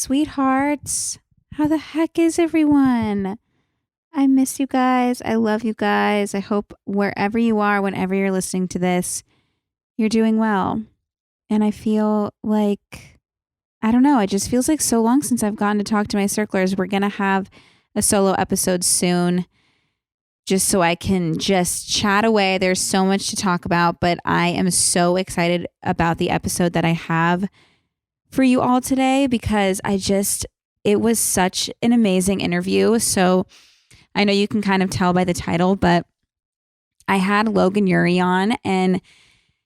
sweethearts. How the heck is everyone? I miss you guys. I love you guys. I hope wherever you are, whenever you're listening to this, you're doing well. And I feel like, I don't know, it just feels like so long since I've gotten to talk to my circlers. We're going to have a solo episode soon, just so I can just chat away. There's so much to talk about, but I am so excited about the episode that I have for you all today because it was such an amazing interview. So I know you can kind of tell by the title, but I had Logan Ury on, and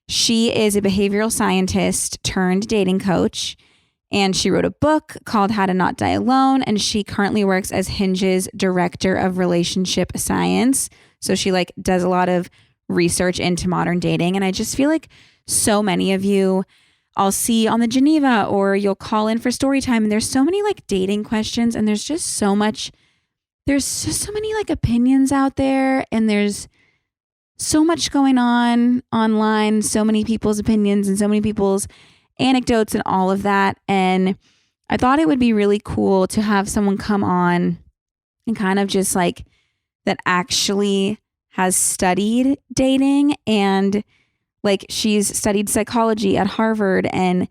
she is a behavioral scientist turned dating coach. And she wrote a book called How to Not Die Alone. And she currently works as Hinge's director of relationship science. So she does a lot of research into modern dating. And I just feel like so many of you I'll see on the Geneva, or you'll call in for story time. And there's so many dating questions, and there's just so many opinions out there, and there's so much going on online, so many people's opinions and so many people's anecdotes and all of that. And I thought it would be really cool to have someone come on and kind of just that actually has studied dating, and she's studied psychology at Harvard, and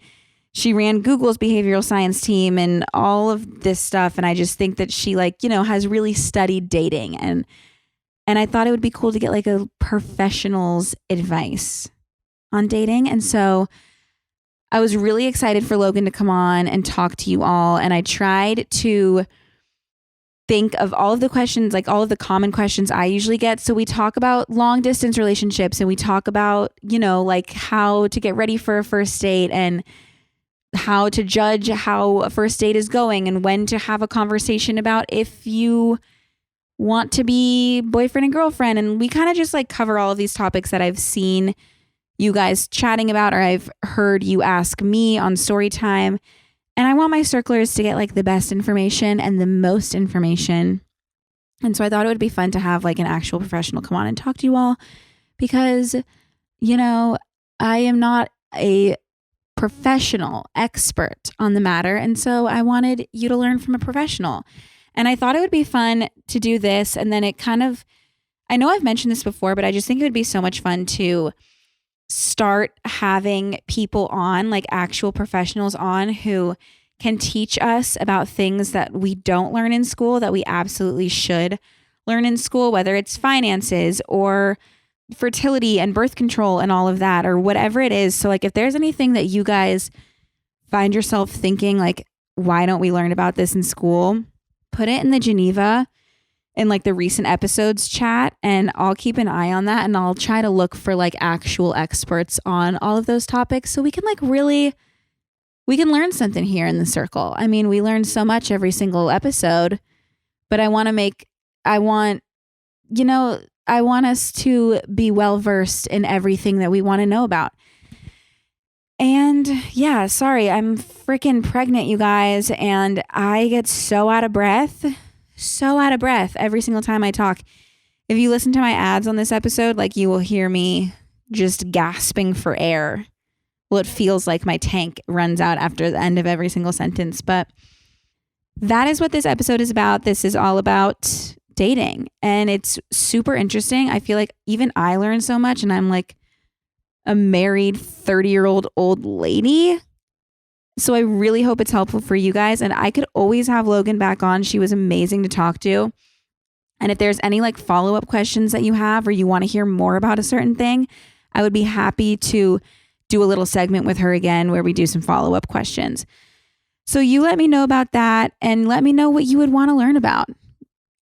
she ran Google's behavioral science team and all of this stuff. And I just think that she has really studied dating, and I thought it would be cool to get a professional's advice on dating. And so I was really excited for Logan to come on and talk to you all. And I tried to think of all of the questions, all of the common questions I usually get. So we talk about long distance relationships, and we talk about, how to get ready for a first date, and how to judge how a first date is going, and when to have a conversation about if you want to be boyfriend and girlfriend. And we kind of just cover all of these topics that I've seen you guys chatting about, or I've heard you ask me on story time. And I want my circlers to get the best information and the most information. And so I thought it would be fun to have an actual professional come on and talk to you all, because, I am not a professional expert on the matter. And so I wanted you to learn from a professional. And I thought it would be fun to do this. And then I know I've mentioned this before, but I just think it would be so much fun to start having people on, actual professionals on, who can teach us about things that we don't learn in school that we absolutely should learn in school, whether it's finances or fertility and birth control and all of that, or whatever it is. So if there's anything that you guys find yourself thinking why don't we learn about this in school, put it in the Geneva in the recent episodes chat, and I'll keep an eye on that, and I'll try to look for actual experts on all of those topics, so we can we can learn something here in the circle. I mean, we learn so much every single episode, but I want us to be well versed in everything that we want to know about. And yeah, sorry, I'm freaking pregnant, you guys, and I get so out of breath every single time I talk. If you listen to my ads on this episode, you will hear me just gasping for air. Well, it feels like my tank runs out after the end of every single sentence, but that is what this episode is about. This is all about dating, and it's super interesting. I feel like even I learned so much, and I'm a married 30-year-old old lady. So I really hope it's helpful for you guys. And I could always have Logan back on. She was amazing to talk to. And if there's any follow-up questions that you have, or you want to hear more about a certain thing, I would be happy to do a little segment with her again where we do some follow-up questions. So you let me know about that, and let me know what you would want to learn about.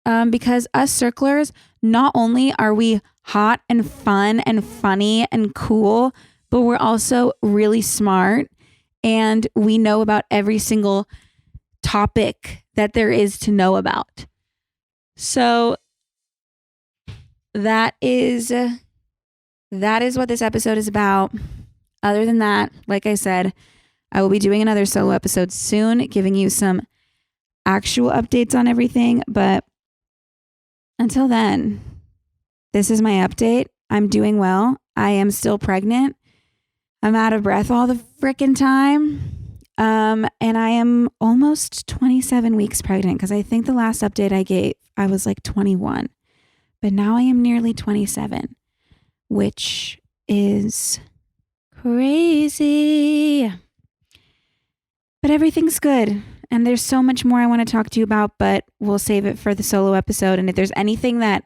Because us circlers, not only are we hot and fun and funny and cool, but we're also really smart. And we know about every single topic that there is to know about. So that is what this episode is about. Other than that, like I said, I will be doing another solo episode soon, giving you some actual updates on everything. But until then, this is my update. I'm doing well. I am still pregnant. I'm out of breath all the frickin' time. And I am almost 27 weeks pregnant because I think the last update I gave, I was like 21. But now I am nearly 27, which is crazy. But everything's good. And there's so much more I want to talk to you about, but we'll save it for the solo episode. And if there's anything that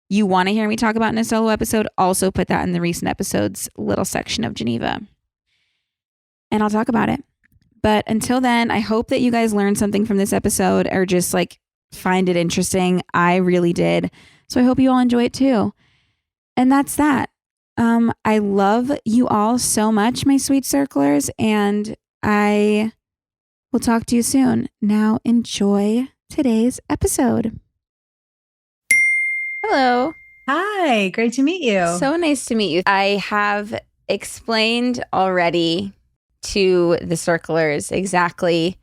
you want to hear me talk about in a solo episode, also put that in the recent episodes little section of Geneva. And I'll talk about it. But until then, I hope that you guys learned something from this episode or just like find it interesting. I really did. So I hope you all enjoy it too. And that's that. I love you all so much, my sweet circlers, and I will talk to you soon. Now enjoy today's episode. Hello. Hi, great to meet you. So nice to meet you. I have explained already to the circlers exactly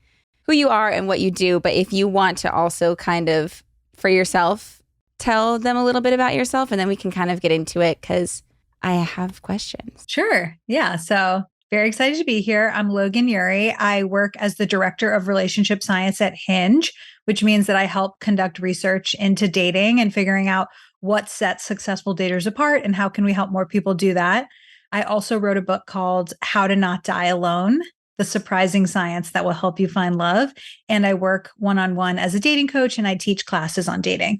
who you are and what you do. But if you want to also kind of, for yourself, tell them a little bit about yourself, and then we can kind of get into it because I have questions. Sure. Yeah. So very excited to be here. I'm Logan Ury. I work as the Director of Relationship Science at Hinge, which means that I help conduct research into dating and figuring out what sets successful daters apart and how can we help more people do that. I also wrote a book called How to Not Die Alone, the surprising science that will help you find love. And I work one-on-one as a dating coach, and I teach classes on dating.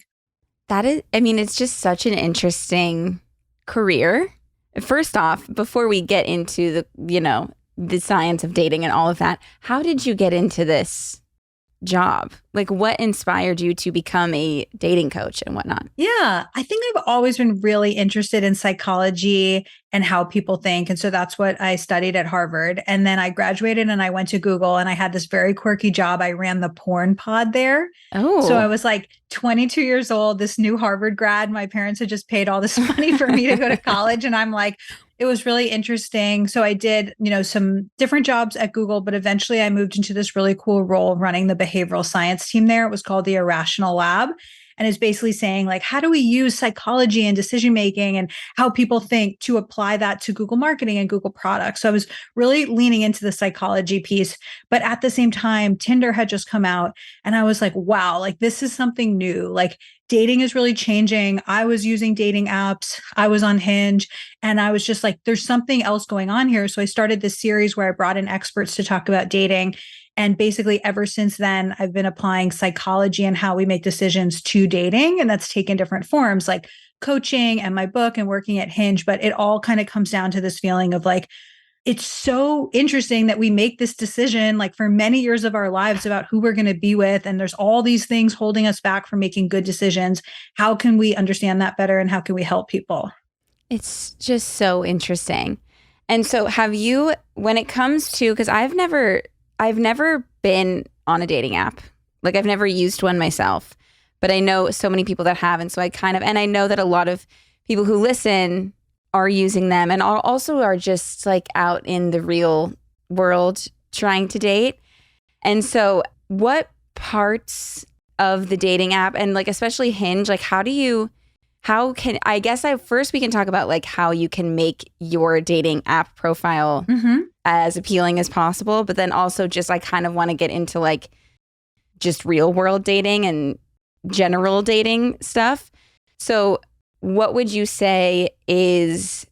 That is, I mean, it's just such an interesting career. First off, before we get into the science of dating and all of that, how did you get into this job? Like, what inspired you to become a dating coach and whatnot? Yeah, I think I've always been really interested in psychology and how people think. And so that's what I studied at Harvard. And then I graduated and I went to Google, and I had this very quirky job. I ran the porn pod there. Oh. So I was like 22 years old, this new Harvard grad. My parents had just paid all this money for me to go to college. And I'm like, it was really interesting. So I did, some different jobs at Google, but eventually I moved into this really cool role running the behavioral science team there. It was called the Irrational Lab. And it's basically saying, like, how do we use psychology and decision making and how people think to apply that to Google marketing and Google products? So I was really leaning into the psychology piece. But at the same time, Tinder had just come out, and I was like, wow, like, this is something new. Like, dating is really changing. I was using dating apps. I was on Hinge, and I was just like, there's something else going on here. So I started this series where I brought in experts to talk about dating. And basically, ever since then, I've been applying psychology and how we make decisions to dating. And that's taken different forms like coaching and my book and working at Hinge. But it all kind of comes down to this feeling of like, it's so interesting that we make this decision like for many years of our lives about who we're going to be with. And there's all these things holding us back from making good decisions. How can we understand that better? And how can we help people? It's just so interesting. And so have you, when it comes to, because I've never been on a dating app. Like, I've never used one myself, but I know so many people that have. And so and I know that a lot of people who listen are using them and also are just like out in the real world trying to date. And so what parts of the dating app and like, especially Hinge, like first we can talk about like how you can make your dating app profile as appealing as possible. But then also just, I kind of want to get into like just real world dating and general dating stuff. So what would you say is,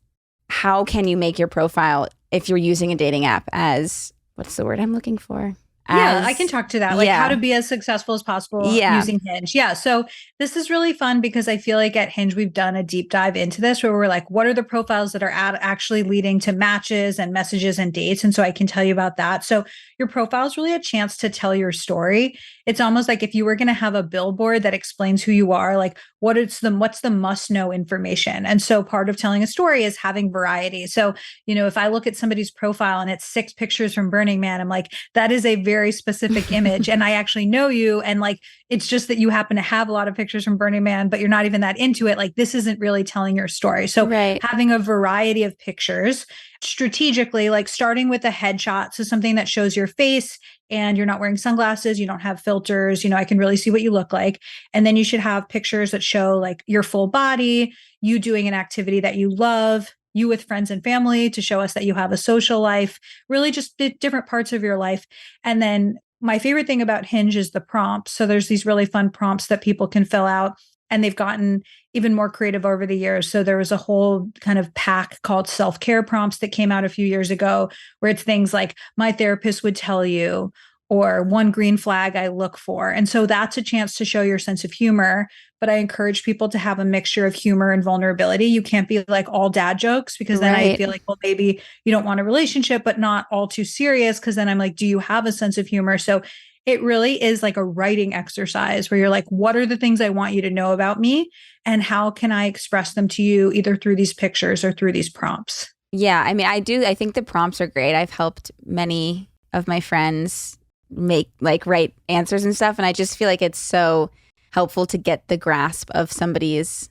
how can you make your profile if you're using a dating app as, what's the word I'm looking for? I can talk to that. Like how to be as successful as possible using Hinge. Yeah. So this is really fun because I feel like at Hinge, we've done a deep dive into this where we're like, what are the profiles that are actually leading to matches and messages and dates? And so I can tell you about that. So your profile is really a chance to tell your story. It's almost like if you were going to have a billboard that explains who you are, like what's the must know information. And so part of telling a story is having variety. So, if I look at somebody's profile and it's 6 pictures from Burning Man, I'm like, that is a very specific image. And I actually know you. And like, it's just that you happen to have a lot of pictures from Burning Man, but you're not even that into it. Like, this isn't really telling your story. So having a variety of pictures strategically, like starting with a headshot. So something that shows your face and you're not wearing sunglasses, you don't have filters, I can really see what you look like. And then you should have pictures that show like your full body, you doing an activity that you love, you with friends and family to show us that you have a social life, really just different parts of your life. And then my favorite thing about Hinge is the prompts. So there's these really fun prompts that people can fill out, and they've gotten even more creative over the years. So there was a whole kind of pack called self-care prompts that came out a few years ago, where it's things like my therapist would tell you, or one green flag I look for. And so that's a chance to show your sense of humor. But I encourage people to have a mixture of humor and vulnerability. You can't be like all dad jokes, because then I feel like, well, maybe you don't want a relationship, but not all too serious. Because then I'm like, do you have a sense of humor? So it really is like a writing exercise where you're like, what are the things I want you to know about me? And how can I express them to you, either through these pictures or through these prompts? Yeah, I mean, I think the prompts are great. I've helped many of my friends make like write answers and stuff, and I just feel like it's so helpful to get the grasp of somebody's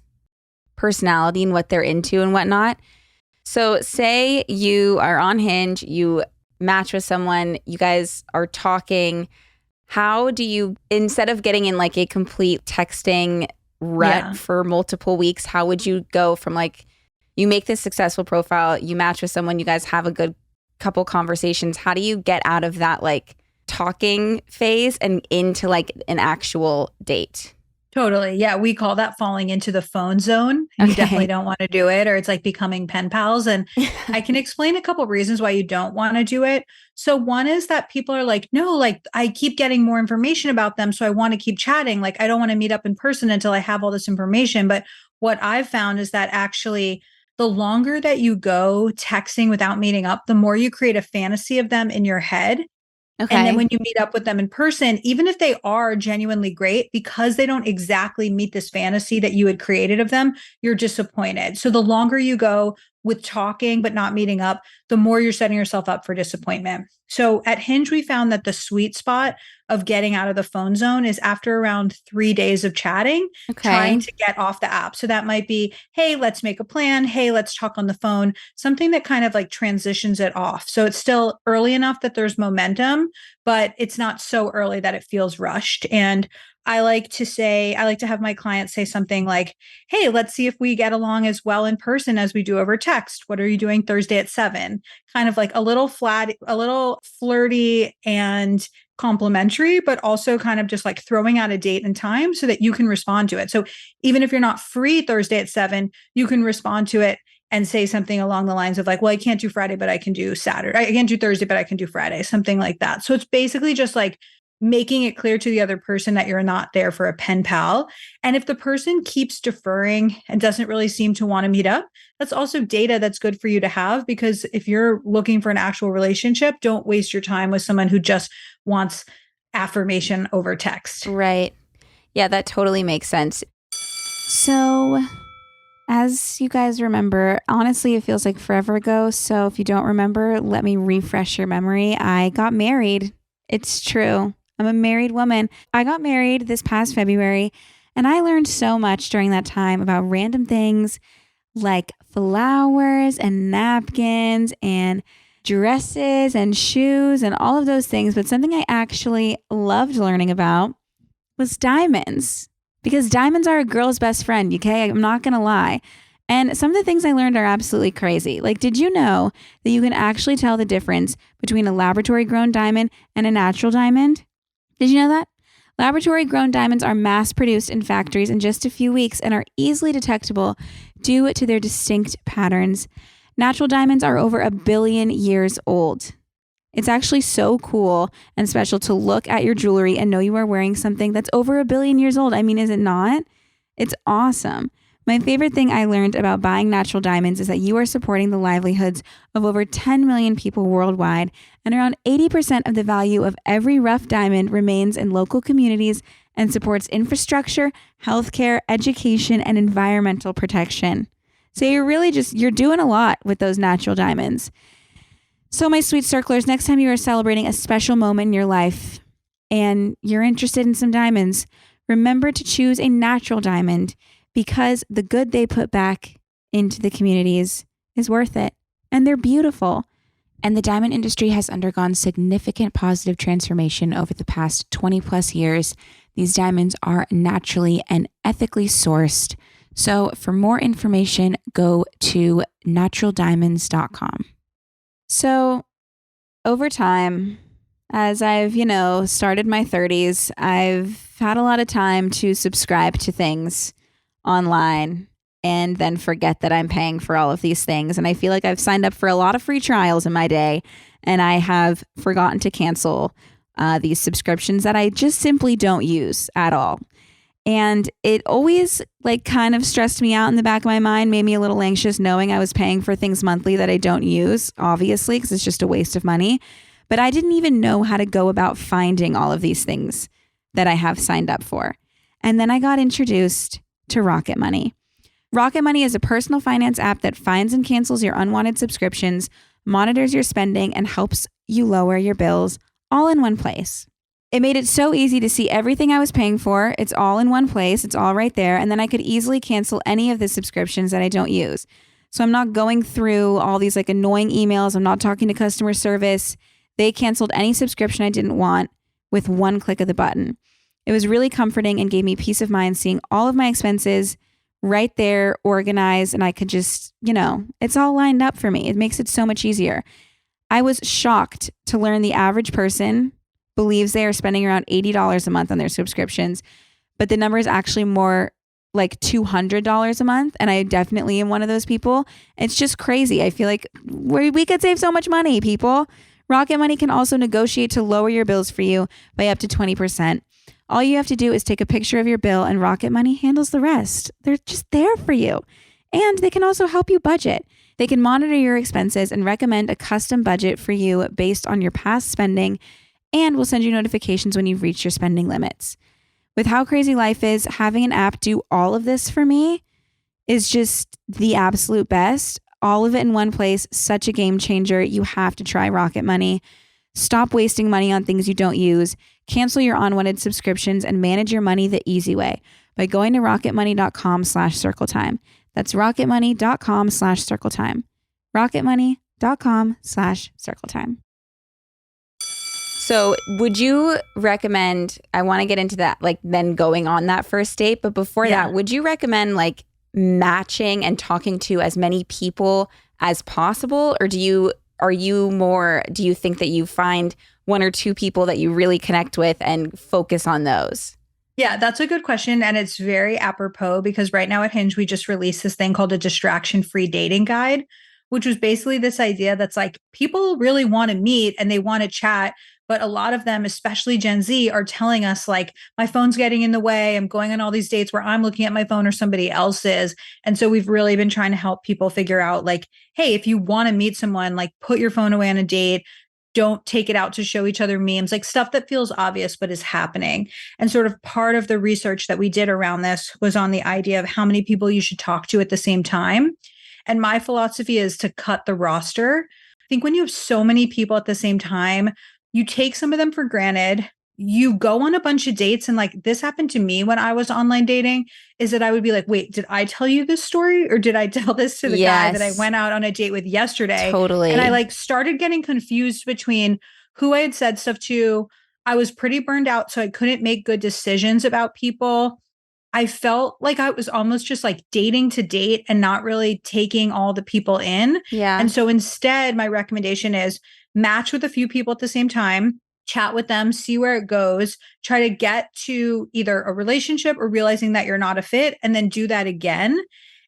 personality and what they're into and whatnot. So say you are on Hinge, you match with someone, you guys are talking. How do you, instead of getting in like a complete texting rut for multiple weeks, how would you go from like, you make this successful profile, you match with someone, you guys have a good couple conversations. How do you get out of that like talking phase and into like an actual date? Totally. Yeah. We call that falling into the phone zone. You definitely don't want to do it, or it's like becoming pen pals. And I can explain a couple reasons why you don't want to do it. So one is that people are like, no, like I keep getting more information about them, so I want to keep chatting. Like I don't want to meet up in person until I have all this information. But what I've found is that actually the longer that you go texting without meeting up, the more you create a fantasy of them in your head. Okay. And then when you meet up with them in person, even if they are genuinely great, because they don't exactly meet this fantasy that you had created of them, you're disappointed. So the longer you go with talking but not meeting up, the more you're setting yourself up for disappointment. So at Hinge, we found that the sweet spot of getting out of the phone zone is after around 3 days of chatting, trying to get off the app. So that might be, hey, let's make a plan. Hey, let's talk on the phone, something that kind of like transitions it off. So it's still early enough that there's momentum, but it's not so early that it feels rushed. And I like to have my clients say something like, hey, let's see if we get along as well in person as we do over text. What are you doing Thursday at 7? Kind of like a little flirty and complimentary, but also kind of just like throwing out a date and time so that you can respond to it. So even if you're not free Thursday at 7, you can respond to it and say something along the lines of like, well, I can't do Friday, but I can do Saturday. I can't do Thursday, but I can do Friday, something like that. So it's basically just like making it clear to the other person that you're not there for a pen pal. And if the person keeps deferring and doesn't really seem to want to meet up, that's also data that's good for you to have, because if you're looking for an actual relationship, don't waste your time with someone who just wants affirmation over text. Right. Yeah, that totally makes sense. So as you guys remember, honestly, it feels like forever ago. So if you don't remember, let me refresh your memory. I got married. It's true. I'm a married woman. I got married this past February, and I learned so much during that time about random things like flowers and napkins and dresses and shoes and all of those things. But something I actually loved learning about was diamonds, because diamonds are a girl's best friend. Okay, I'm not going to lie. And some of the things I learned are absolutely crazy. Like, did you know that you can actually tell the difference between a laboratory grown diamond and a natural diamond? Did you know that? Laboratory grown diamonds are mass produced in factories in just a few weeks and are easily detectable due to their distinct patterns. Natural diamonds are over 1 billion years old. It's actually so cool and special to look at your jewelry and know you are wearing something that's over 1 billion years old. I mean, is it not? It's awesome. My favorite thing I learned about buying natural diamonds is that you are supporting the livelihoods of over 10 million people worldwide, and around 80% of the value of every rough diamond remains in local communities and supports infrastructure, healthcare, education, and environmental protection. So you're doing a lot with those natural diamonds. So my sweet circlers, next time you are celebrating a special moment in your life and you're interested in some diamonds, remember to choose a natural diamond, because the good they put back into the communities is worth it. And they're beautiful. And the diamond industry has undergone significant positive transformation over the past 20 plus years. These diamonds are naturally and ethically sourced. So for more information, go to naturaldiamonds.com. So over time, as I've, started my 30s, I've had a lot of time to subscribe to things online and then forget that I'm paying for all of these things. And I feel like I've signed up for a lot of free trials in my day, and I have forgotten to cancel these subscriptions that I just simply don't use at all. And it always kind of stressed me out in the back of my mind, made me a little anxious knowing I was paying for things monthly that I don't use, obviously, because it's just a waste of money. But I didn't even know how to go about finding all of these things that I have signed up for. And then I got introduced to Rocket Money. Rocket Money is a personal finance app that finds and cancels your unwanted subscriptions, monitors your spending, and helps you lower your bills all in one place. It made it so easy to see everything I was paying for. It's all in one place. It's all right there. And then I could easily cancel any of the subscriptions that I don't use. So I'm not going through all these annoying emails. I'm not talking to customer service. They canceled any subscription I didn't want with one click of the button. It was really comforting and gave me peace of mind seeing all of my expenses right there, organized, and I could just, it's all lined up for me. It makes it so much easier. I was shocked to learn the average person believes they are spending around $80 a month on their subscriptions, but the number is actually more like $200 a month. And I definitely am one of those people. It's just crazy. I feel like we could save so much money, people. Rocket Money can also negotiate to lower your bills for you by up to 20%. All you have to do is take a picture of your bill and Rocket Money handles the rest. They're just there for you. And they can also help you budget. They can monitor your expenses and recommend a custom budget for you based on your past spending, and will send you notifications when you've reached your spending limits. With how crazy life is, having an app do all of this for me is just the absolute best. All of it in one place, such a game changer. You have to try Rocket Money. Stop wasting money on things you don't use. Cancel your unwanted subscriptions and manage your money the easy way by going to rocketmoney.com/circletime. That's rocketmoney.com/circletime. rocketmoney.com/circletime. So would you recommend, I want to get into that, then going on that first date. But before that, would you recommend matching and talking to as many people as possible? Or do you think that you find one or two people that you really connect with and focus on those? Yeah, that's a good question. And it's very apropos because right now at Hinge, we just released this thing called a distraction-free dating guide, which was basically this idea that's people really want to meet and they want to chat. But a lot of them, especially Gen Z, are telling us my phone's getting in the way. I'm going on all these dates where I'm looking at my phone or somebody else is. And so we've really been trying to help people figure out hey, if you want to meet someone, put your phone away on a date. Don't take it out to show each other memes, stuff that feels obvious, but is happening. And sort of part of the research that we did around this was on the idea of how many people you should talk to at the same time. And my philosophy is to cut the roster. I think when you have so many people at the same time, you take some of them for granted. You go on a bunch of dates. And this happened to me when I was online dating, is that I would be wait, did I tell you this story? Or did I tell this to the guy that I went out on a date with yesterday? Totally. And I started getting confused between who I had said stuff to. I was pretty burned out, so I couldn't make good decisions about people. I felt like I was almost just dating to date and not really taking all the people in. Yeah. And so instead, my recommendation is match with a few people at the same time, chat with them, see where it goes, try to get to either a relationship or realizing that you're not a fit, and then do that again.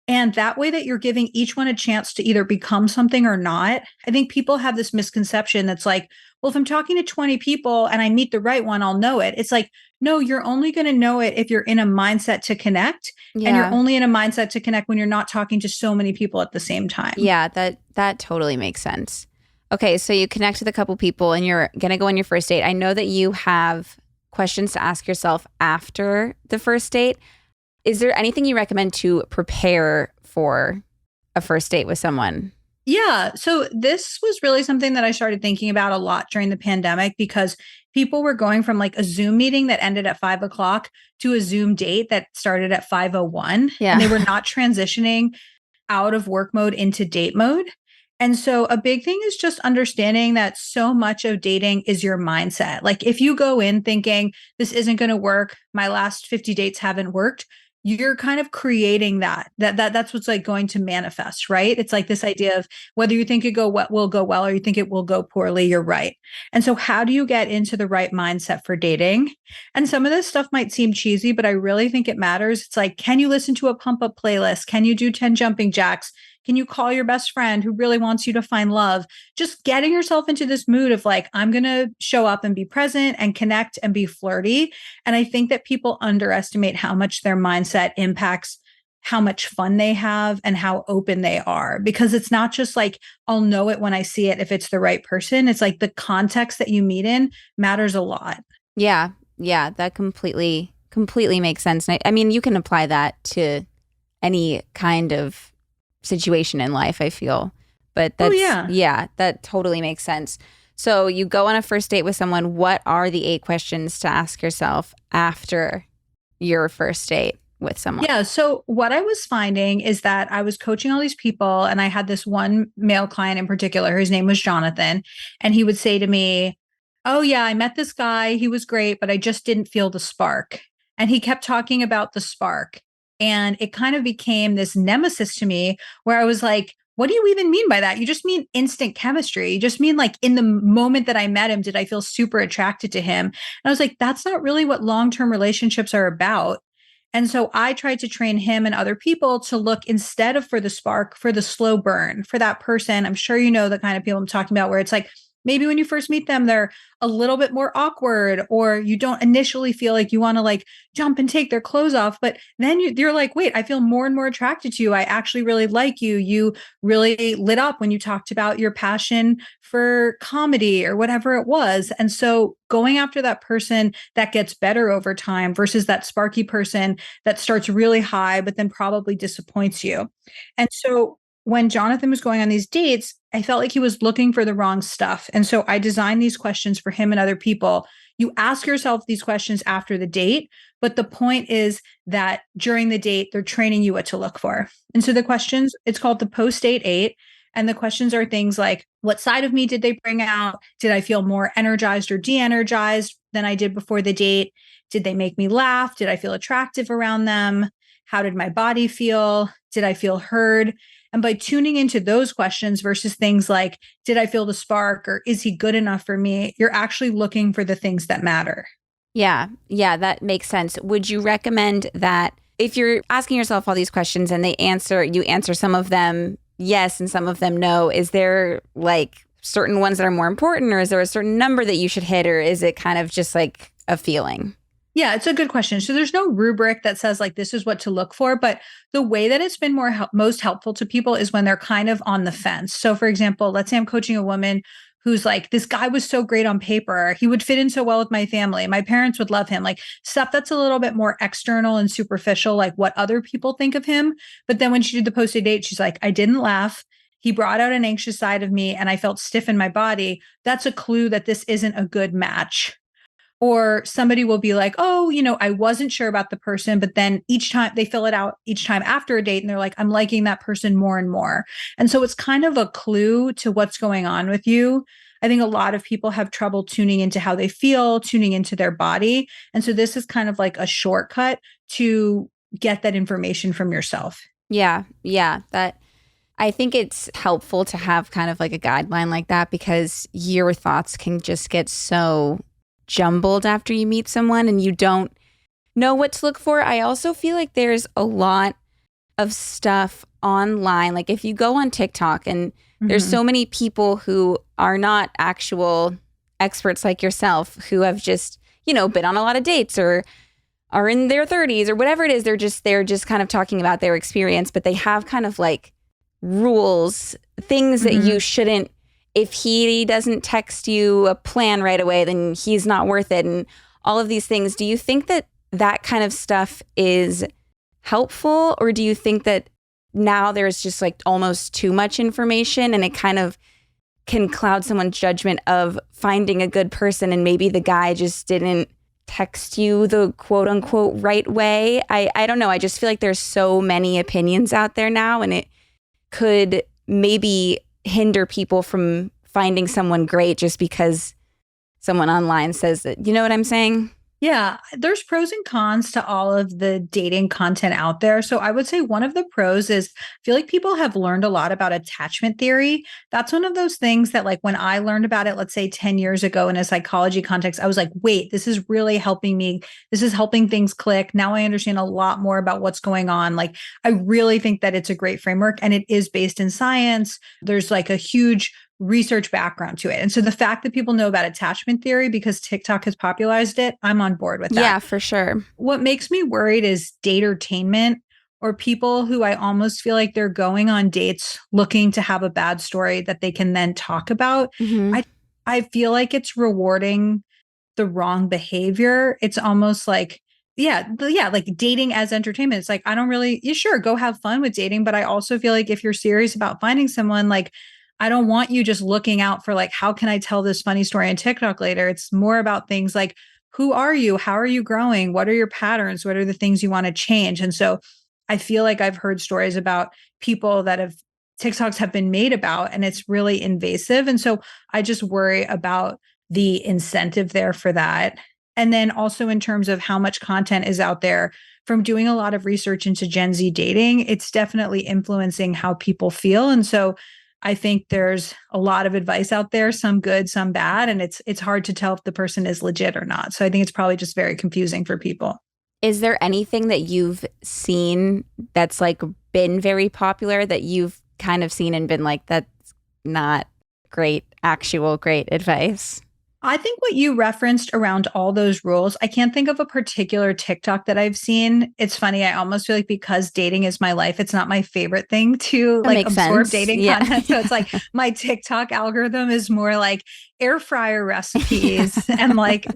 And that way that you're giving each one a chance to either become something or not. I think people have this misconception that's well, if I'm talking to 20 people and I meet the right one, I'll know it. It's no, you're only going to know it if you're in a mindset to connect. Yeah. And you're only in a mindset to connect when you're not talking to so many people at the same time. Yeah, that totally makes sense. Okay, so you connect with a couple people and you're going to go on your first date. I know that you have questions to ask yourself after the first date. Is there anything you recommend to prepare for a first date with someone? Yeah. So this was really something that I started thinking about a lot during the pandemic because people were going from a Zoom meeting that ended at 5:00 to a Zoom date that started at 5:01. Yeah. And they were not transitioning out of work mode into date mode. And so a big thing is just understanding that so much of dating is your mindset. If you go in thinking this isn't going to work, my last 50 dates haven't worked, you're kind of creating that's what's like going to manifest, right? It's like this idea of whether you think it will go well or you think it will go poorly, you're right. And so how do you get into the right mindset for dating? And some of this stuff might seem cheesy, but I really think it matters. It's like, can you listen to a pump up playlist? Can you do 10 jumping jacks? Can you call your best friend who really wants you to find love? Just getting yourself into this mood of like, I'm going to show up and be present and connect and be flirty. And I think that people underestimate how much their mindset impacts how much fun they have and how open they are, because it's not just like, I'll know it when I see it if it's the right person. It's like the context that you meet in matters a lot. Yeah. Yeah. That completely makes sense. And I mean, you can apply that to any kind of situation in life, I feel. But that's, yeah, that totally makes sense. So you go on a first date with someone. What are the 8 questions to ask yourself after your first date with someone? Yeah. So what I was finding is that I was coaching all these people, and I had this one male client in particular. His name was Jonathan. And he would say to me, oh, yeah, I met this guy. He was great, but I just didn't feel the spark. And he kept talking about the spark. And it kind of became this nemesis to me where I was like, what do you even mean by that? You just mean instant chemistry. You just mean like in the moment that I met him, did I feel super attracted to him? And I was like, that's not really what long-term relationships are about. And so I tried to train him and other people to look, instead of for the spark, for the slow burn, for that person. I'm sure you know the kind of people I'm talking about, where it's like, maybe when you first meet them, they're a little bit more awkward, or you don't initially feel like you want to like jump and take their clothes off. But then you're like, wait, I feel more and more attracted to you. I actually really like you. You really lit up when you talked about your passion for comedy or whatever it was. And so going after that person that gets better over time versus that sparky person that starts really high, but then probably disappoints you. And so when Jonathan was going on these dates, I felt like he was looking for the wrong stuff. And so I designed these questions for him and other people. You ask yourself these questions after the date, but the point is that during the date, they're training you what to look for. And so the questions, it's called the post-date 8. And the questions are things like, what side of me did they bring out? Did I feel more energized or de-energized than I did before the date? Did they make me laugh? Did I feel attractive around them? How did my body feel? Did I feel heard? And by tuning into those questions versus things like, did I feel the spark, or is he good enough for me? You're actually looking for the things that matter. Yeah. Yeah, that makes sense. Would you recommend that if you're asking yourself all these questions and you answer some of them yes and some of them no, is there like certain ones that are more important, or is there a certain number that you should hit, or is it kind of just like a feeling? Yeah, it's a good question. So there's no rubric that says like this is what to look for, but the way that it's been most helpful to people is when they're kind of on the fence. So for example, let's say I'm coaching a woman who's like, this guy was so great on paper. He would fit in so well with my family. My parents would love him. Like stuff that's a little bit more external and superficial, like what other people think of him. But then when she did the post-date date, she's like, I didn't laugh. He brought out an anxious side of me and I felt stiff in my body. That's a clue that this isn't a good match. Or somebody will be like, oh, I wasn't sure about the person, but then each time they fill it out each time after a date and they're like, I'm liking that person more and more. And so it's kind of a clue to what's going on with you. I think a lot of people have trouble tuning into how they feel, tuning into their body. And so this is kind of like a shortcut to get that information from yourself. Yeah. Yeah. I think it's helpful to have kind of like a guideline like that, because your thoughts can just get so jumbled after you meet someone and you don't know what to look for. I also feel like there's a lot of stuff online. Like if you go on TikTok and there's so many people who are not actual experts like yourself, who have just, been on a lot of dates or are in their 30s or whatever it is. They're just kind of talking about their experience, but they have kind of like rules, things that you shouldn't. If he doesn't text you a plan right away, then he's not worth it. And all of these things. Do you think that that kind of stuff is helpful? Or do you think that now there's just like almost too much information and it kind of can cloud someone's judgment of finding a good person, and maybe the guy just didn't text you the quote unquote right way? I don't know. I just feel like there's so many opinions out there now, and it could maybe hinder people from finding someone great just because someone online says that. You know what I'm saying? Yeah, there's pros and cons to all of the dating content out there. So I would say one of the pros is I feel like people have learned a lot about attachment theory. That's one of those things that, like, when I learned about it, let's say 10 years ago in a psychology context, I was like, wait, this is really helping me. This is helping things click. Now I understand a lot more about what's going on. Like, I really think that it's a great framework and it is based in science. There's like a huge research background to it. And so the fact that people know about attachment theory because TikTok has popularized it, I'm on board with that. Yeah, for sure. What makes me worried is datertainment, or people who I almost feel like they're going on dates looking to have a bad story that they can then talk about. Hmm. I I feel like it's rewarding the wrong behavior. It's almost like, yeah, like dating as entertainment. It's like, I don't really, you sure go have fun with dating, but I also feel like if you're serious about finding someone, like, I don't want you just looking out for like, how can I tell this funny story on TikTok later? It's more about things like, who are you? How are you growing? What are your patterns? What are the things you want to change? And so I feel like I've heard stories about people that have TikToks have been made about, and it's really invasive. And so I just worry about the incentive there for that. And then also in terms of how much content is out there, from doing a lot of research into Gen Z dating, it's definitely influencing how people feel. And so I think there's a lot of advice out there, some good, some bad, and it's hard to tell if the person is legit or not. So I think it's probably just very confusing for people. Is there anything that you've seen that's like been very popular that you've kind of seen and been like, that's not great, actual great advice? I think what you referenced around all those rules, I can't think of a particular TikTok that I've seen. It's funny. I almost feel like because dating is my life, it's not my favorite thing to That like makes absorb sense. dating Yeah. content. So it's like my TikTok algorithm is more like air fryer Yeah. recipes and like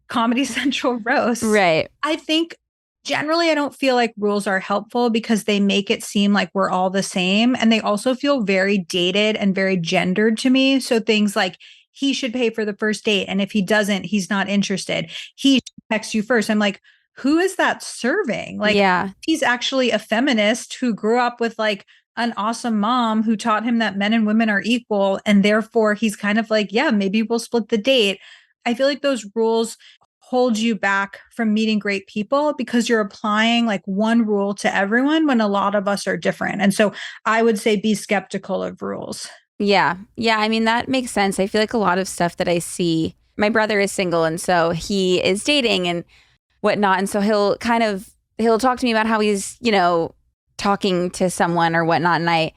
Comedy Central roasts. Right. I think generally I don't feel like rules are helpful because they make it seem like we're all the same. And they also feel very dated and very gendered to me. So things like, he should pay for the first date. And if he doesn't, he's not interested. He should text you first. I'm like, who is that serving? Like, Yeah. he's actually a feminist who grew up with like an awesome mom who taught him that men and women are equal. And therefore, he's kind of like, yeah, maybe we'll split the date. I feel like those rules hold you back from meeting great people because you're applying like one rule to everyone when a lot of us are different. And so I would say be skeptical of rules. Yeah. Yeah. I mean, that makes sense. I feel like a lot of stuff that I see, my brother is single and so he is dating and whatnot. And so he'll talk to me about how he's, talking to someone or whatnot. And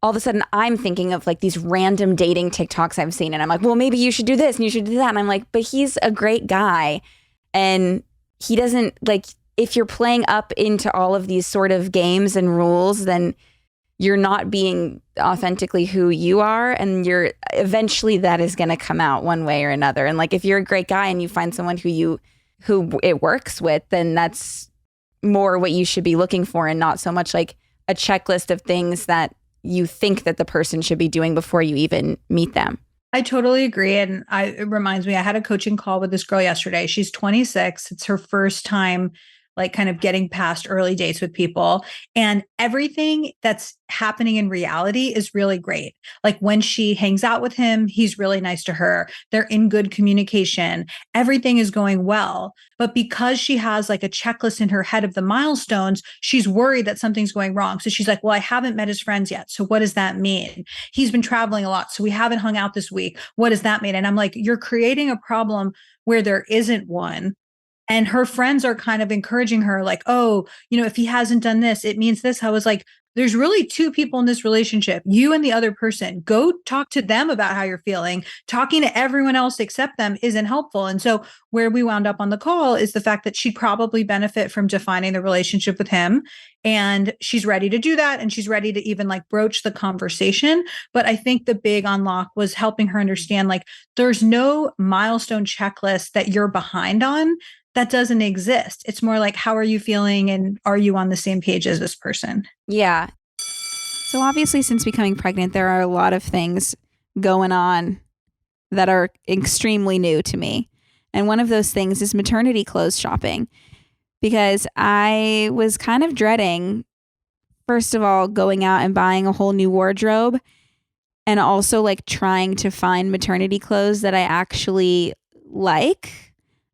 all of a sudden I'm thinking of like these random dating TikToks I've seen. And I'm like, well, maybe you should do this and you should do that. And I'm like, but he's a great guy. And he doesn't like, if you're playing up into all of these sort of games and rules, then you're not being authentically who you are. And you're eventually that is going to come out one way or another. And like, if you're a great guy and you find someone who it works with, then that's more what you should be looking for and not so much like a checklist of things that you think that the person should be doing before you even meet them. I totally agree. And it reminds me, I had a coaching call with this girl yesterday. She's 26. It's her first time, like, kind of getting past early dates with people. And everything that's happening in reality is really great. Like, when she hangs out with him, he's really nice to her. They're in good communication. Everything is going well. But because she has like a checklist in her head of the milestones, she's worried that something's going wrong. So she's like, well, I haven't met his friends yet. So what does that mean? He's been traveling a lot. So we haven't hung out this week. What does that mean? And I'm like, you're creating a problem where there isn't one. And her friends are kind of encouraging her, like, oh, if he hasn't done this, it means this. I was like, there's really two people in this relationship, you and the other person. Go talk to them about how you're feeling. Talking to everyone else except them isn't helpful. And so where we wound up on the call is the fact that she'd probably benefit from defining the relationship with him. And she's ready to do that. And she's ready to even like broach the conversation. But I think the big unlock was helping her understand, like, there's no milestone checklist that you're behind on. That doesn't exist. It's more like, how are you feeling? And are you on the same page as this person? Yeah. So obviously, since becoming pregnant, there are a lot of things going on that are extremely new to me. And one of those things is maternity clothes shopping, because I was kind of dreading, first of all, going out and buying a whole new wardrobe, and also like trying to find maternity clothes that I actually like.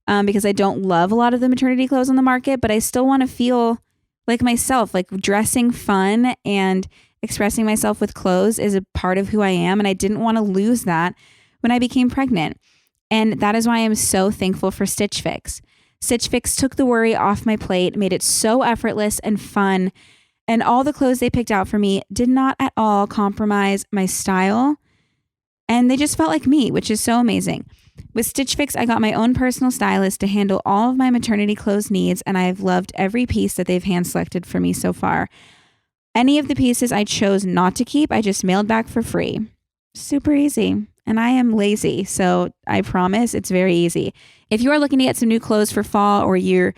because I don't love a lot of the maternity clothes on the market, but I still want to feel like myself, like dressing fun and expressing myself with clothes is a part of who I am. And I didn't want to lose that when I became pregnant. And that is why I'm so thankful for Stitch Fix. Stitch Fix took the worry off my plate, made it so effortless and fun. And all the clothes they picked out for me did not at all compromise my style. And they just felt like me, which is so amazing. With Stitch Fix, I got my own personal stylist to handle all of my maternity clothes needs, and I've loved every piece that they've hand selected for me so far. Any of the pieces I chose not to keep, I just mailed back for free. Super easy. And I am lazy, so I promise it's very easy. If you are looking to get some new clothes for fall, or you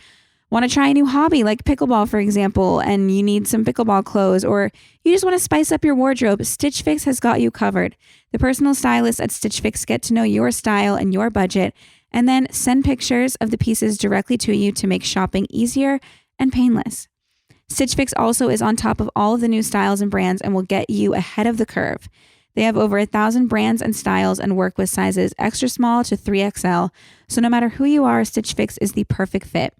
want to try a new hobby like pickleball, for example, and you need some pickleball clothes, or you just want to spice up your wardrobe, Stitch Fix has got you covered. The personal stylists at Stitch Fix get to know your style and your budget, and then send pictures of the pieces directly to you to make shopping easier and painless. Stitch Fix also is on top of all of the new styles and brands and will get you ahead of the curve. They have over 1,000 brands and styles and work with sizes extra small to 3XL. So no matter who you are, Stitch Fix is the perfect fit.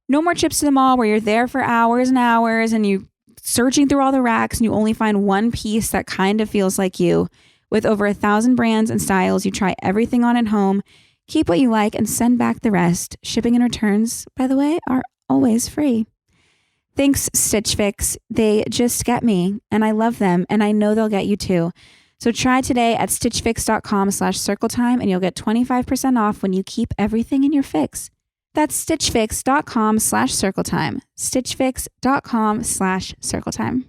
No more trips to the mall where you're there for hours and hours and you searching through all the racks and you only find one piece that kind of feels like you. With over 1,000 brands and styles, you try everything on at home, keep what you like, and send back the rest. Shipping and returns, by the way, are always free. Thanks, Stitch Fix. They just get me, and I love them, and I know they'll get you too. So try today at stitchfix.com/circletime, and you'll get 25% off when you keep everything in your fix. That's stitchfix.com/circletime. Stitchfix.com/circletime.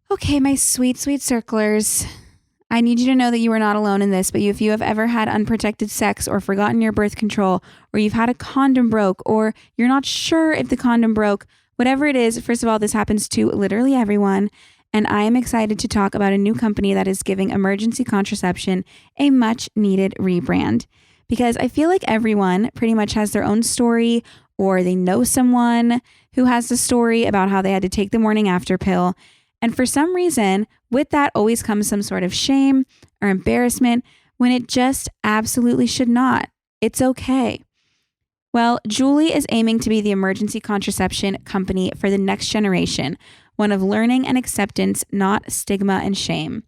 Okay, my sweet, sweet circlers. I need you to know that you are not alone in this, but if you have ever had unprotected sex or forgotten your birth control, or you've had a condom broke, or you're not sure if the condom broke, whatever it is, first of all, this happens to literally everyone. And I am excited to talk about a new company that is giving emergency contraception a much needed rebrand. Because I feel like everyone pretty much has their own story, or they know someone who has a story about how they had to take the morning after pill. And for some reason, with that always comes some sort of shame or embarrassment when it just absolutely should not. It's okay. Well, Julie is aiming to be the emergency contraception company for the next generation, one of learning and acceptance, not stigma and shame.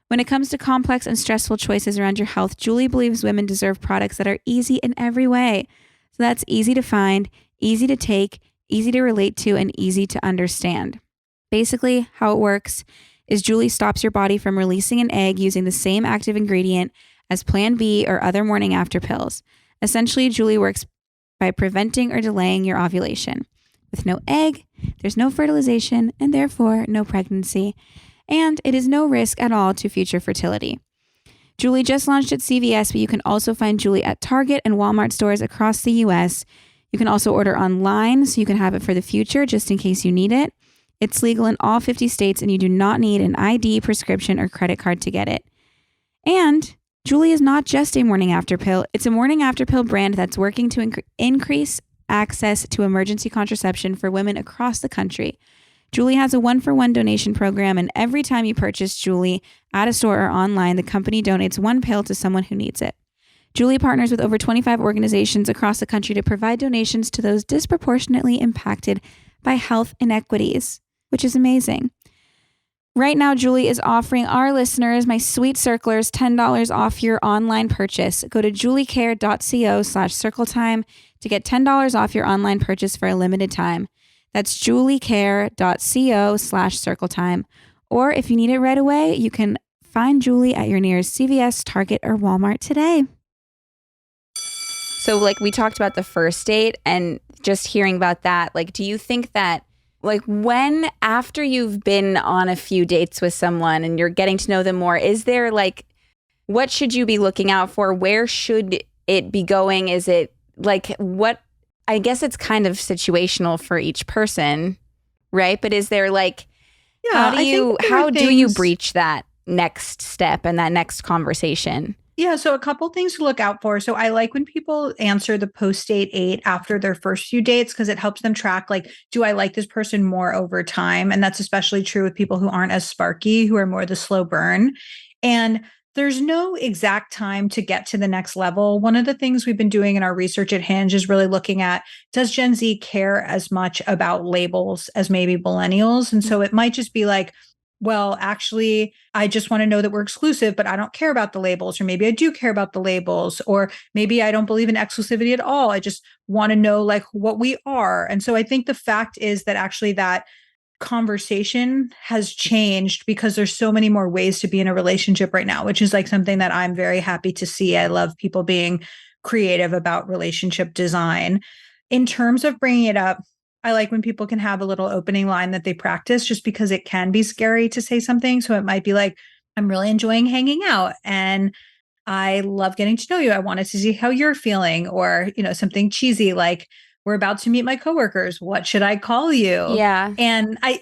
When it comes to complex and stressful choices around your health, Julie believes women deserve products that are easy in every way. So that's easy to find, easy to take, easy to relate to, and easy to understand. Basically, how it works is Julie stops your body from releasing an egg using the same active ingredient as Plan B or other morning after pills. Essentially, Julie works by preventing or delaying your ovulation. With no egg, there's no fertilization and therefore no pregnancy. And it is no risk at all to future fertility. Julie just launched at CVS, but you can also find Julie at Target and Walmart stores across the US. You can also order online so you can have it for the future just in case you need it. It's legal in all 50 states and you do not need an ID, prescription, or credit card to get it. And Julie is not just a morning after pill. It's a morning after pill brand that's working to increase access to emergency contraception for women across the country. Julie has a 1-for-1 donation program, and every time you purchase Julie at a store or online, the company donates one pill to someone who needs it. Julie partners with over 25 organizations across the country to provide donations to those disproportionately impacted by health inequities, which is amazing. Right now, Julie is offering our listeners, my sweet circlers, $10 off your online purchase. Go to juliecare.co/circletime to get $10 off your online purchase for a limited time. That's juliecare.co/circletime. Or if you need it right away, you can find Julie at your nearest CVS, Target, or Walmart today. So like we talked about the first date and just hearing about that, like, do you think that like when after you've been on a few dates with someone and you're getting to know them more, is there like, what should you be looking out for? Where should it be going? Is it like what? I guess it's kind of situational for each person, right? But is there like, how do you breach that next step and that next conversation? Yeah, so a couple things to look out for. So I like when people answer the post-date 8 after their first few dates because it helps them track, like, do I like this person more over time? And that's especially true with people who aren't as sparky, who are more the slow burn. And There's no exact time to get to the next level. One of the things we've been doing in our research at Hinge is really looking at, does Gen Z care as much about labels as maybe millennials? And so it might just be like, well, actually, I just want to know that we're exclusive, but I don't care about the labels. Or maybe I do care about the labels. Or maybe I don't believe in exclusivity at all. I just want to know like what we are. And so I think the fact is that actually that conversation has changed because there's so many more ways to be in a relationship right now, which is like something that I'm very happy to see. I love people being creative about relationship design. In terms of bringing it up, I like when people can have a little opening line that they practice just because it can be scary to say something. So it might be like, I'm really enjoying hanging out and I love getting to know you. I wanted to see how you're feeling, or, something cheesy like, we're about to meet my coworkers. What should I call you? Yeah. And I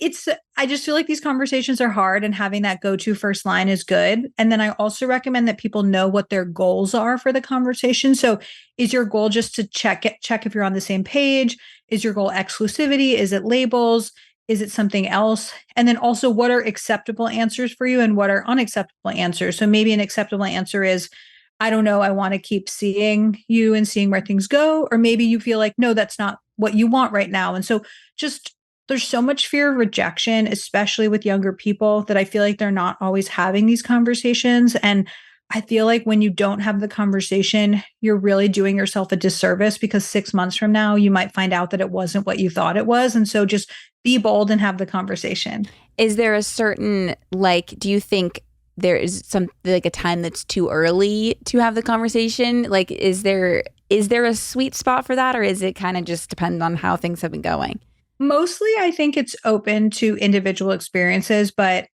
just feel like these conversations are hard, and having that go-to first line is good. And then I also recommend that people know what their goals are for the conversation. So is your goal just to check if you're on the same page? Is your goal exclusivity? Is it labels? Is it something else? And then also, what are acceptable answers for you and what are unacceptable answers? So maybe an acceptable answer is, I don't know, I want to keep seeing you and seeing where things go. Or maybe you feel like, no, that's not what you want right now. And so just there's so much fear of rejection, especially with younger people, that I feel like they're not always having these conversations. And I feel like when you don't have the conversation, you're really doing yourself a disservice, because 6 months from now, you might find out that it wasn't what you thought it was. And so just be bold and have the conversation. Is there a certain, like, do you think there is some, like, a time that's too early to have the conversation? Like, is there a sweet spot for that, or is it kind of just depend on how things have been going? Mostly, I think it's open to individual experiences, but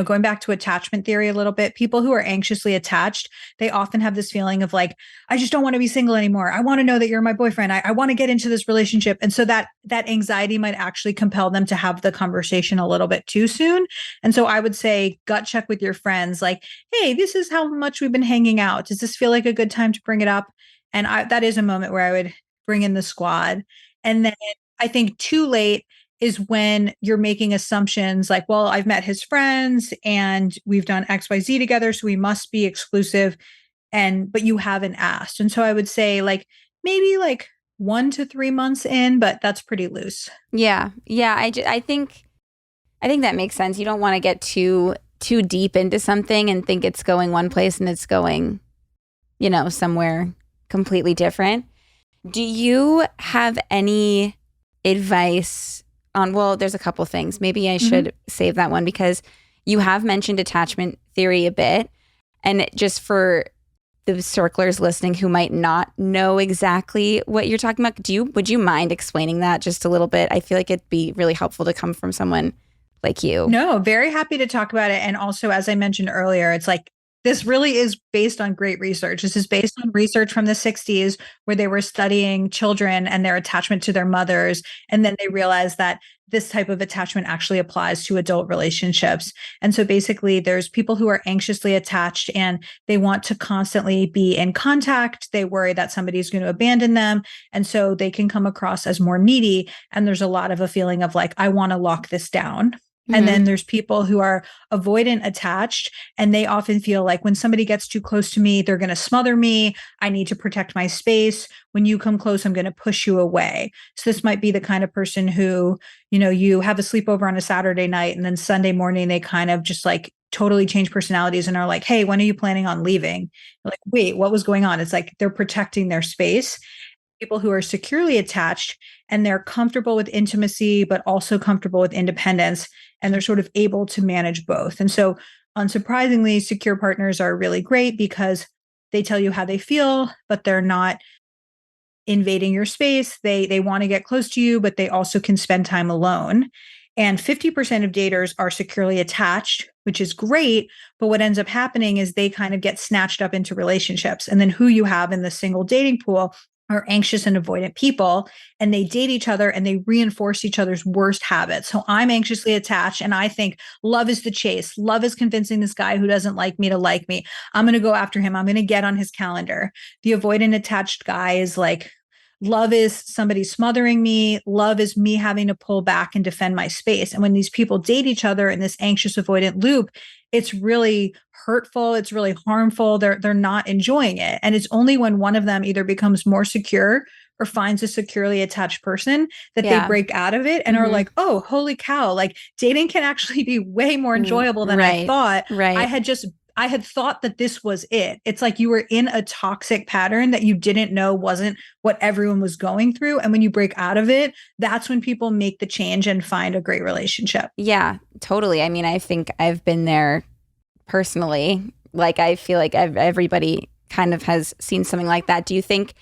going back to attachment theory a little bit, people who are anxiously attached, they often have this feeling of like, I just don't want to be single anymore. I want to know that you're my boyfriend. I want to get into this relationship. And so that anxiety might actually compel them to have the conversation a little bit too soon. And so I would say gut check with your friends, like, hey, this is how much we've been hanging out. Does this feel like a good time to bring it up? And that is a moment where I would bring in the squad. And then I think too late is when you're making assumptions like, well, I've met his friends and we've done XYZ together, so we must be exclusive. But you haven't asked. And so I would say like maybe like 1 to 3 months in, but that's pretty loose. Yeah. Yeah. I think that makes sense. You don't want to get too deep into something and think it's going one place and it's going, somewhere completely different. Do you have any advice on, well, there's a couple things. Maybe I should save that one, because you have mentioned attachment theory a bit. And just for the circlers listening who might not know exactly what you're talking about, would you mind explaining that just a little bit? I feel like it'd be really helpful to come from someone like you. No, very happy to talk about it. And also, as I mentioned earlier, it's like, this really is based on great research. This is based on research from the 60s where they were studying children and their attachment to their mothers. And then they realized that this type of attachment actually applies to adult relationships. And so basically, there's people who are anxiously attached and they want to constantly be in contact. They worry that somebody's going to abandon them. And so they can come across as more needy. And there's a lot of a feeling of like, I want to lock this down. And then there's people who are avoidant attached, and they often feel like when somebody gets too close to me, they're going to smother me. I need to protect my space. When you come close, I'm going to push you away. So this might be the kind of person who, you have a sleepover on a Saturday night, and then Sunday morning, they kind of just like totally change personalities and are like, hey, when are you planning on leaving? You're like, wait, what was going on? It's like they're protecting their space. People who are securely attached and they're comfortable with intimacy, but also comfortable with independence. And they're sort of able to manage both. And so, unsurprisingly, secure partners are really great because they tell you how they feel, but they're not invading your space. They want to get close to you, but they also can spend time alone. And 50% of daters are securely attached, which is great. But what ends up happening is they kind of get snatched up into relationships. And then who you have in the single dating pool are anxious and avoidant people, and they date each other and they reinforce each other's worst habits. So I'm anxiously attached and I think love is the chase. Love is convincing this guy who doesn't like me to like me. I'm going to go after him. I'm going to get on his calendar. The avoidant attached guy is like, love is somebody smothering me. Love is me having to pull back and defend my space. And when these people date each other in this anxious avoidant loop, it's really hurtful. It's really harmful. They're not enjoying it. And it's only when one of them either becomes more secure or finds a securely attached person that they break out of it and are like, oh, holy cow, like dating can actually be way more enjoyable than I thought. Right. I had thought that this was it. It's like you were in a toxic pattern that you didn't know wasn't what everyone was going through. And when you break out of it, that's when people make the change and find a great relationship. Yeah, totally. I mean, I think I've been there personally. Like, I feel like everybody kind of has seen something like that. Do you think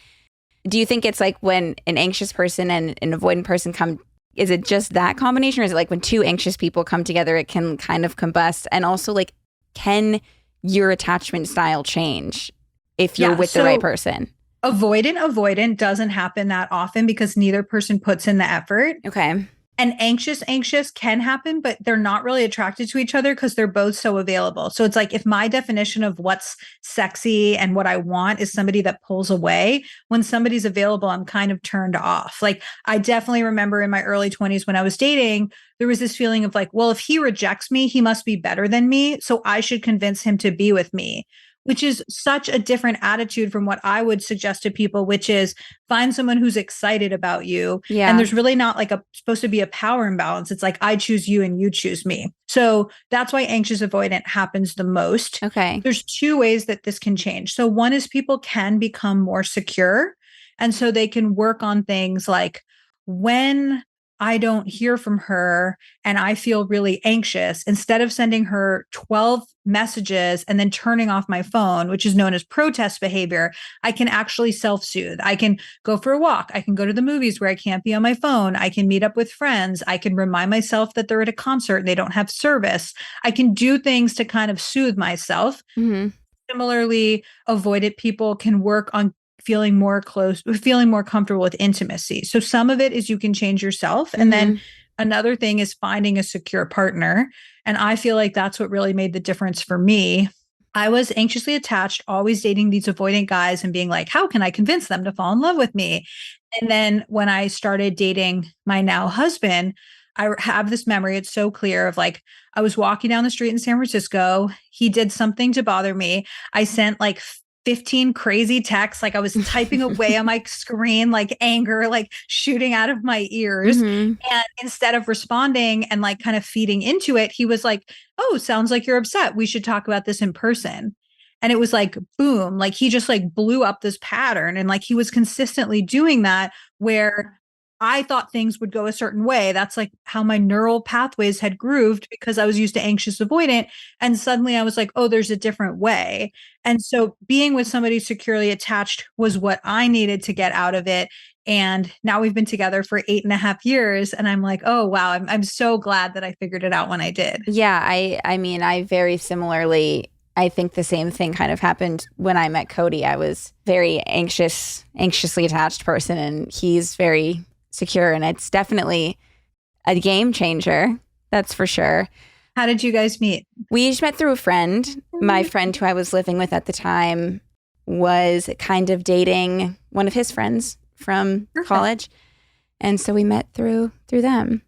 it's like when an anxious person and an avoidant person come, is it just that combination? Or is it like when two anxious people come together, it can kind of combust? And also, like, can your attachment style change if you're with the right person? Avoidant doesn't happen that often because neither person puts in the effort. Okay. And anxious can happen, but they're not really attracted to each other because they're both so available. So it's like if my definition of what's sexy and what I want is somebody that pulls away, when somebody's available, I'm kind of turned off. Like I definitely remember in my early 20s when I was dating, there was this feeling of like, well, if he rejects me, he must be better than me. So I should convince him to be with me, which is such a different attitude from what I would suggest to people, which is find someone who's excited about you. Yeah. And there's really not like supposed to be a power imbalance. It's like, I choose you and you choose me. So that's why anxious avoidant happens the most. Okay. There's two ways that this can change. So one is people can become more secure. And so they can work on things like when I don't hear from her and I feel really anxious, instead of sending her 12 messages and then turning off my phone, which is known as protest behavior, I can actually self-soothe. I can go for a walk. I can go to the movies where I can't be on my phone. I can meet up with friends. I can remind myself that they're at a concert and they don't have service. I can do things to kind of soothe myself. Similarly, avoidant people can work on feeling more comfortable with intimacy. So some of it is you can change yourself. And then another thing is finding a secure partner. And I feel like that's what really made the difference for me. I was anxiously attached, always dating these avoidant guys and being like, how can I convince them to fall in love with me? And then when I started dating my now husband, I have this memory. It's so clear of like, I was walking down the street in San Francisco. He did something to bother me. I sent like 15 crazy texts. Like I was typing away on my screen, like anger, like shooting out of my ears. And instead of responding and like kind of feeding into it, he was like, oh, sounds like you're upset. We should talk about this in person. And it was like, boom, like he just like blew up this pattern. And like he was consistently doing that where I thought things would go a certain way. That's like how my neural pathways had grooved because I was used to anxious avoidant. And suddenly I was like, oh, there's a different way. And so being with somebody securely attached was what I needed to get out of it. And now we've been together for 8.5 years. And I'm like, oh, wow, I'm so glad that I figured it out when I did. Yeah. I mean, I very similarly, I think the same thing kind of happened when I met Cody. I was very anxiously attached person, and he's very secure, and it's definitely a game changer. That's for sure. How did you guys meet? We each met through a friend. My friend who I was living with at the time was kind of dating one of his friends from college. And so we met through them.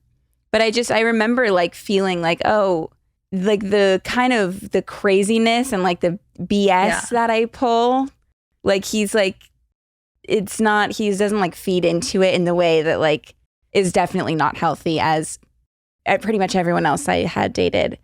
But I remember like feeling like, oh, like the kind of the craziness and like the BS that I pull, like he's like, it's not, he doesn't like feed into it in the way that like is definitely not healthy as pretty much everyone else I had dated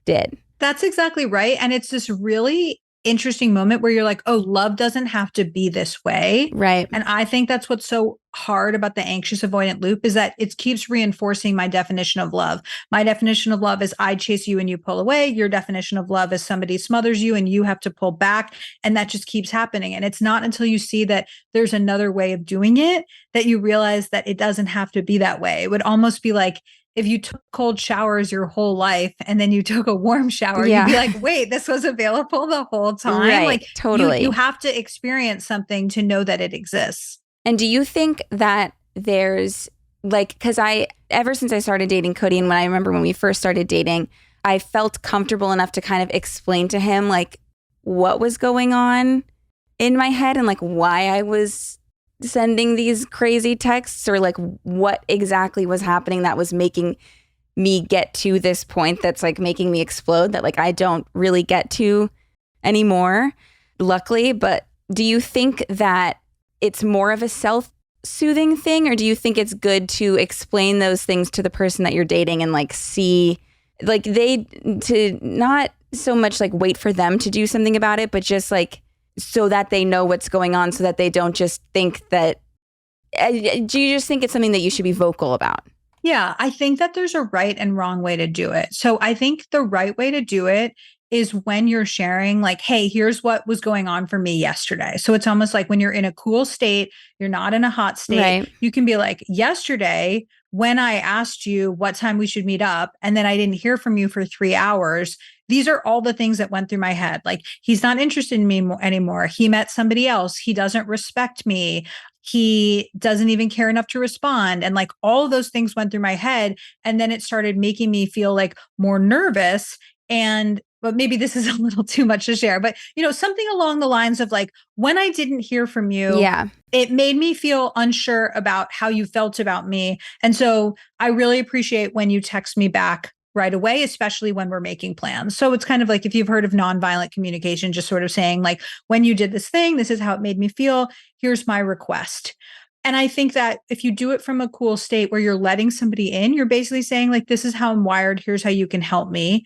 did. That's exactly right. And it's this really interesting moment where you're like, oh, love doesn't have to be this way. Right. And I think that's what's so hard about the anxious avoidant loop is that it keeps reinforcing my definition of love. My definition of love is I chase you and you pull away. Your definition of love is somebody smothers you and you have to pull back. And that just keeps happening. And it's not until you see that there's another way of doing it that you realize that it doesn't have to be that way. It would almost be like, if you took cold showers your whole life and then you took a warm shower, you'd be like, wait, this was available the whole time. Right, like totally. You have to experience something to know that it exists. And do you think that there's like, because ever since I started dating Cody, and when I remember when we first started dating, I felt comfortable enough to kind of explain to him like what was going on in my head and like why I was sending these crazy texts, or like what exactly was happening that was making me get to this point that's like making me explode that like I don't really get to anymore, luckily. But do you think that it's more of a self-soothing thing, or do you think it's good to explain those things to the person that you're dating and like see like they to not so much like wait for them to do something about it, but just like so that they know what's going on, so that they don't just think that do you just think it's something that you should be vocal about? Yeah, I think that there's a right and wrong way to do it. So I think the right way to do it is when you're sharing, like, hey, here's what was going on for me yesterday. So it's almost like when you're in a cool state, you're not in a hot state, Right. you can be like, yesterday, when I asked you what time we should meet up, and then I didn't hear from you for 3 hours, these are all the things that went through my head. Like, he's not interested in me anymore. He met somebody else. He doesn't respect me. He doesn't even care enough to respond. And like all of those things went through my head. And then it started making me feel like more nervous. And but maybe this is a little too much to share, but something along the lines of like, when I didn't hear from you, Yeah. it made me feel unsure about how you felt about me. And so I really appreciate when you text me back right away, especially when we're making plans. So it's kind of like, if you've heard of nonviolent communication, just sort of saying like, when you did this thing, this is how it made me feel. Here's my request. And I think that if you do it from a cool state where you're letting somebody in, you're basically saying like, this is how I'm wired. Here's how you can help me.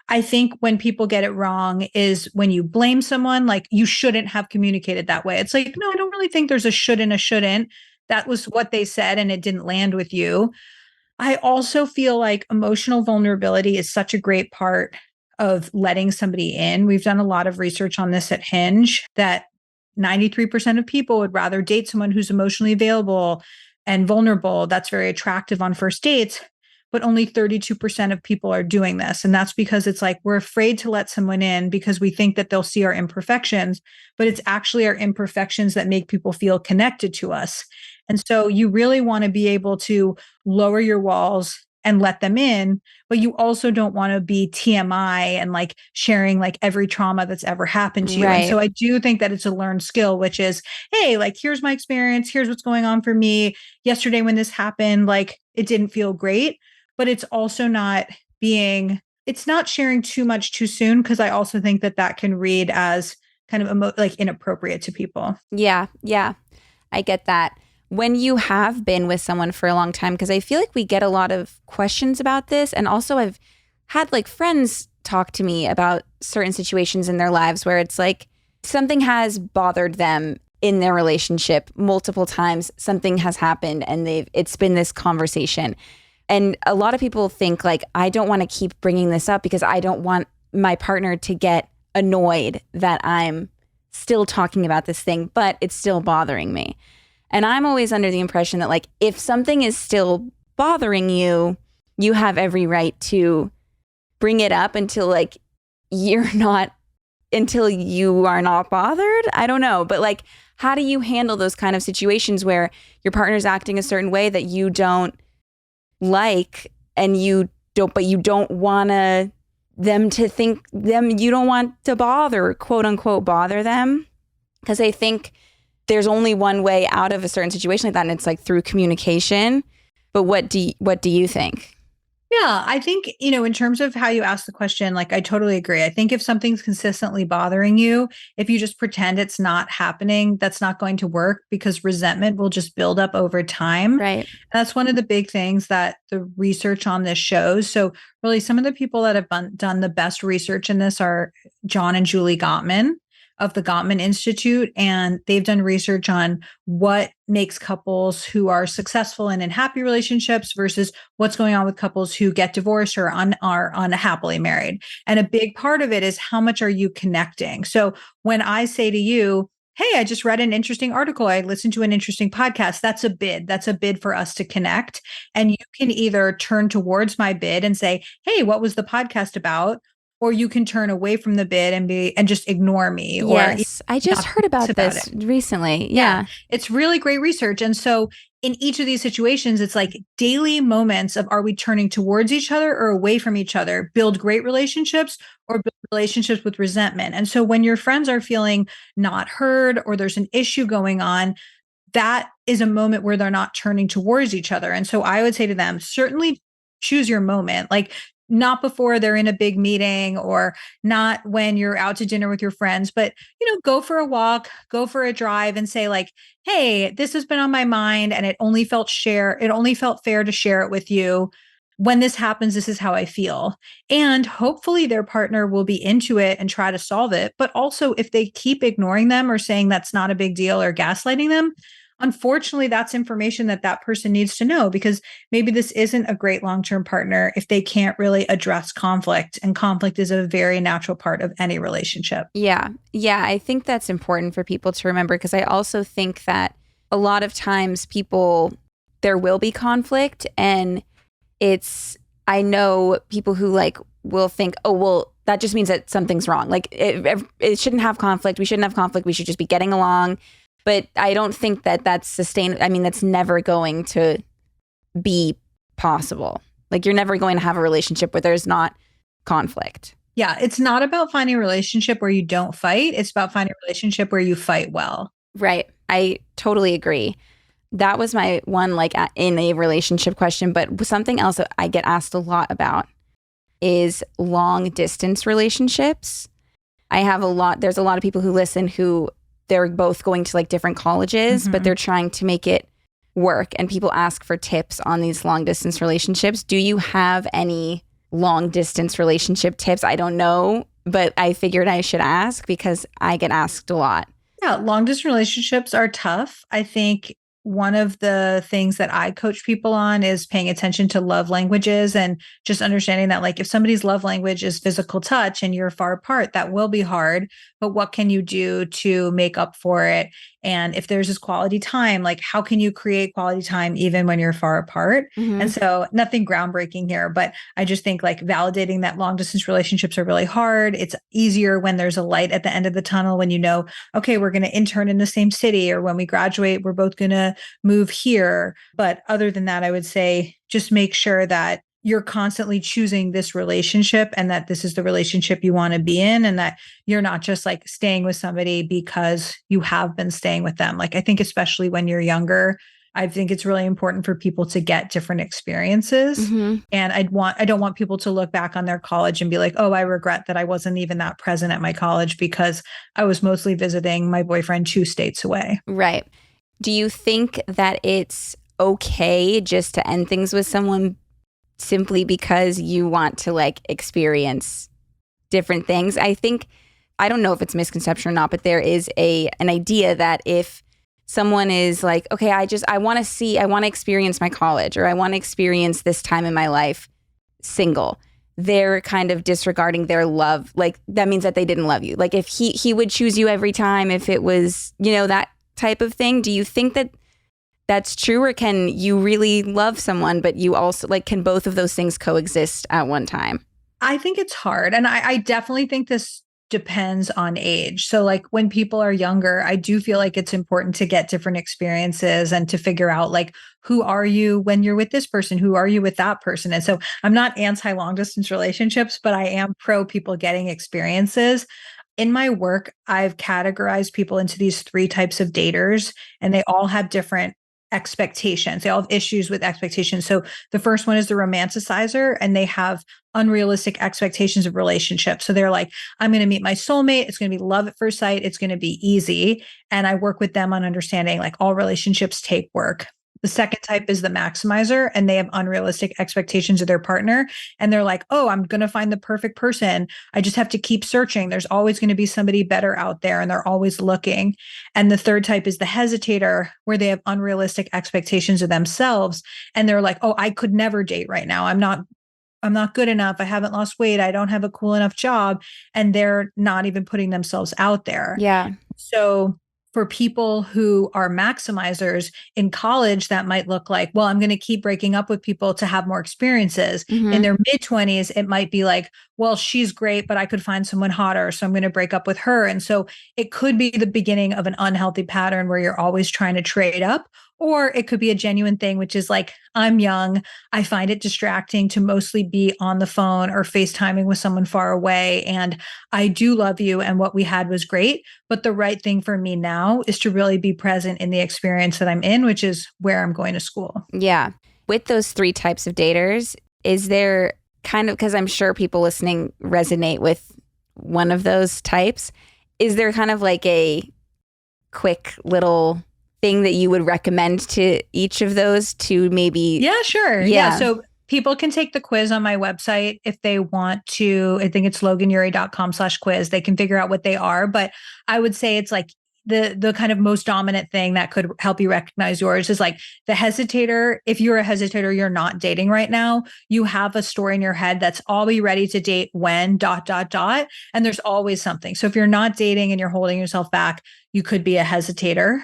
I think when people get it wrong is when you blame someone, like you shouldn't have communicated that way. It's like, no, I don't really think there's a should and a shouldn't. That was what they said and it didn't land with you. I also feel like emotional vulnerability is such a great part of letting somebody in. We've done a lot of research on this at Hinge that 93% of people would rather date someone who's emotionally available and vulnerable. That's very attractive on first dates, but only 32% of people are doing this. And that's because it's like we're afraid to let someone in because we think that they'll see our imperfections, but it's actually our imperfections that make people feel connected to us. And so you really want to be able to lower your walls and let them in, but you also don't want to be TMI and like sharing like every trauma that's ever happened to you. Right. And so I do think that it's a learned skill, which is, hey, like, here's my experience. Here's what's going on for me. Yesterday when this happened, like it didn't feel great, but it's also not it's not sharing too much too soon. Cause I also think that that can read as kind of like inappropriate to people. Yeah. Yeah. I get that. When you have been with someone for a long time, because I feel like we get a lot of questions about this. And also I've had like friends talk to me about certain situations in their lives where it's like something has bothered them in their relationship multiple times. Something has happened and it's been this conversation. And a lot of people think like, I don't want to keep bringing this up because I don't want my partner to get annoyed that I'm still talking about this thing, but it's still bothering me. And I'm always under the impression that like, if something is still bothering you, you have every right to bring it up until like until you are not bothered. I don't know. But like, how do you handle those kind of situations where your partner's acting a certain way that you don't like and you don't want them to think you don't want to bother, quote unquote, bother them? Because I think there's only one way out of a certain situation like that, and it's like through communication. But what do you think? Yeah, I think, in terms of how you ask the question, like, I totally agree. I think if something's consistently bothering you, if you just pretend it's not happening, that's not going to work because resentment will just build up over time. Right. That's one of the big things that the research on this shows. So really some of the people that have done the best research in this are John and Julie Gottman of the Gottman Institute. And they've done research on what makes couples who are successful and in happy relationships versus what's going on with couples who get divorced or are unhappily married. And a big part of it is how much are you connecting? So when I say to you, hey, I just read an interesting article, I listened to an interesting podcast, that's a bid. That's a bid for us to connect. And you can either turn towards my bid and say, hey, what was the podcast about? Or you can turn away from the bid and just ignore me. Yes, or I just heard about this recently. Yeah. It's really great research. And so in each of these situations, it's like daily moments of, are we turning towards each other or away from each other? Build great relationships or build relationships with resentment. And so when your friends are feeling not heard or there's an issue going on, that is a moment where they're not turning towards each other. And so I would say to them, certainly choose your moment. Like, not before they're in a big meeting or not when you're out to dinner with your friends, but go for a walk, go for a drive and say like, hey, this has been on my mind and it only felt fair to share it with you. When this happens, this is how I feel. And hopefully their partner will be into it and try to solve it. But also, if they keep ignoring them or saying that's not a big deal or gaslighting them, unfortunately, that's information that person needs to know, because maybe this isn't a great long-term partner if they can't really address conflict. And conflict is a very natural part of any relationship. Yeah. Yeah. I think that's important for people to remember, because I also think that a lot of times there will be conflict, and I know people who like will think, oh, well, that just means that something's wrong. Like it shouldn't have conflict. We shouldn't have conflict. We should just be getting along. But I don't think that that's sustainable. I mean, that's never going to be possible. Like, you're never going to have a relationship where there's not conflict. Yeah. It's not about finding a relationship where you don't fight. It's about finding a relationship where you fight well. Right. I totally agree. That was my one, like, in a relationship question. But something else that I get asked a lot about is long distance relationships. There's a lot of people who listen who they're both going to like different colleges, but they're trying to make it work. And people ask for tips on these long distance relationships. Do you have any long distance relationship tips? I don't know, but I figured I should ask because I get asked a lot. Yeah, long distance relationships are tough. I think one of the things that I coach people on is paying attention to love languages and just understanding that, like, if somebody's love language is physical touch and you're far apart, that will be hard. But what can you do to make up for it? And if there's this quality time, like, how can you create quality time even when you're far apart? And so nothing groundbreaking here, but I just think like validating that long distance relationships are really hard. It's easier when there's a light at the end of the tunnel, when okay, we're going to intern in the same city, or when we graduate, we're both going to move here. But other than that, I would say just make sure that you're constantly choosing this relationship and that this is the relationship you want to be in, and that you're not just like staying with somebody because you have been staying with them. Like, I think especially when you're younger, I think it's really important for people to get different experiences. And I don't want people to look back on their college and be like, oh, I regret that I wasn't even that present at my college because I was mostly visiting my boyfriend 2 states away. Right. Do you think that it's okay just to end things with someone simply because you want to like experience different things? I don't know if it's misconception or not, but there is an idea that if someone is like, okay, I want to experience my college, or I want to experience this time in my life single, they're kind of disregarding their love. Like, that means that they didn't love you. Like, if he would choose you every time, if it was, that type of thing. Do you think that that's true, or can you really love someone, but you also like, can both of those things coexist at one time? I think it's hard. And I definitely think this depends on age. So like, when people are younger, I do feel like it's important to get different experiences and to figure out like, who are you when you're with this person? Who are you with that person? And so I'm not anti long distance relationships, but I am pro people getting experiences. In my work, I've categorized people into these 3 types of daters, and they all have different expectations. They all have issues with expectations. So the first one is the romanticizer, and they have unrealistic expectations of relationships. So they're like, I'm going to meet my soulmate. It's going to be love at first sight. It's going to be easy. And I work with them on understanding like all relationships take work. The second type is the maximizer, and they have unrealistic expectations of their partner. And they're like, oh, I'm going to find the perfect person. I just have to keep searching. There's always going to be somebody better out there, and they're always looking. And the third type is the hesitator, where they have unrealistic expectations of themselves. And they're like, oh, I could never date right now. I'm not good enough. I haven't lost weight. I don't have a cool enough job. And they're not even putting themselves out there. Yeah. So for people who are maximizers in college, that might look like, well, I'm going to keep breaking up with people to have more experiences. In their mid-20s, it might be like, well, she's great, but I could find someone hotter, so I'm going to break up with her. And so it could be the beginning of an unhealthy pattern where you're always trying to trade up. Or it could be a genuine thing, which is like, I'm young. I find it distracting to mostly be on the phone or FaceTiming with someone far away. And I do love you. And what we had was great. But the right thing for me now is to really be present in the experience that I'm in, which is where I'm going to school. Yeah. With those 3 types of daters, is there kind of, because I'm sure people listening resonate with one of those types, is there kind of like a quick little thing that you would recommend to each of those to maybe? Yeah, sure. Yeah. So people can take the quiz on my website if they want to. I think it's loganury.com/quiz. They can figure out what they are. But I would say it's like the kind of most dominant thing that could help you recognize yours is like the hesitator. If you're a hesitator, you're not dating right now. You have a story in your head that's all be ready to date when ... And there's always something. So if you're not dating and you're holding yourself back, you could be a hesitator.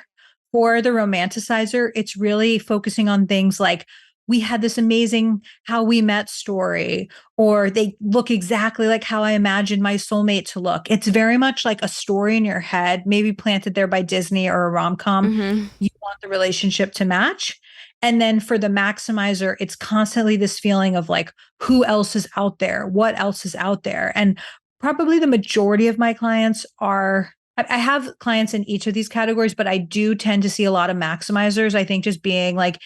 For the romanticizer, it's really focusing on things like, we had this amazing how we met story, or they look exactly like how I imagined my soulmate to look. It's very much like a story in your head, maybe planted there by Disney or a rom-com. You want the relationship to match. And then for the maximizer, it's constantly this feeling of like, who else is out there? What else is out there? And probably the majority of my clients are, I have clients in each of these categories, but I do tend to see a lot of maximizers. I think just being like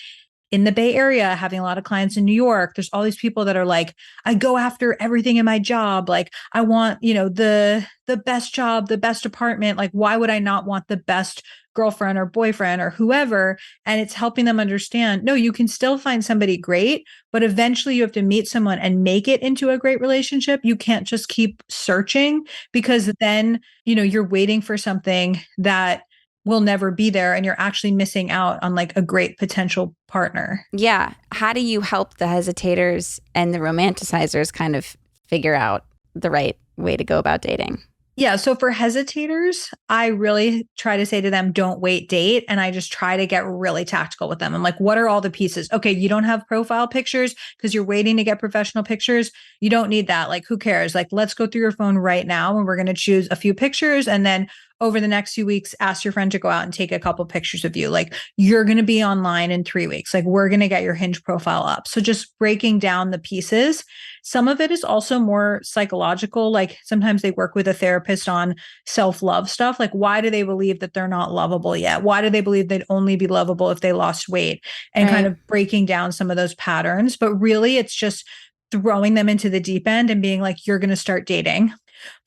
in the Bay Area, having a lot of clients in New York, there's all these people that are like, I go after everything in my job. Like I want, the best job, the best apartment. Like, why would I not want the best girlfriend or boyfriend or whoever? And it's helping them understand, no, you can still find somebody great, but eventually you have to meet someone and make it into a great relationship. You can't just keep searching, because then, you're waiting for something that will never be there and you're actually missing out on like a great potential partner. Yeah. How do you help the hesitators and the romanticizers kind of figure out the right way to go about dating? Yeah. So for hesitators, I really try to say to them, don't wait, date. And I just try to get really tactical with them. I'm like, what are all the pieces? Okay, you don't have profile pictures because you're waiting to get professional pictures. You don't need that. Like, who cares? Like, let's go through your phone right now and we're going to choose a few pictures. And then over the next few weeks, ask your friend to go out and take a couple pictures of you. Like, you're going to be online in 3 weeks. Like, we're going to get your Hinge profile up. So just breaking down the pieces. Some of it is also more psychological. Like sometimes they work with a therapist on self-love stuff. Like, why do they believe that they're not lovable yet? Why do they believe they'd only be lovable if they lost weight? And kind of breaking down some of those patterns. But really, it's just throwing them into the deep end and being like, you're going to start dating.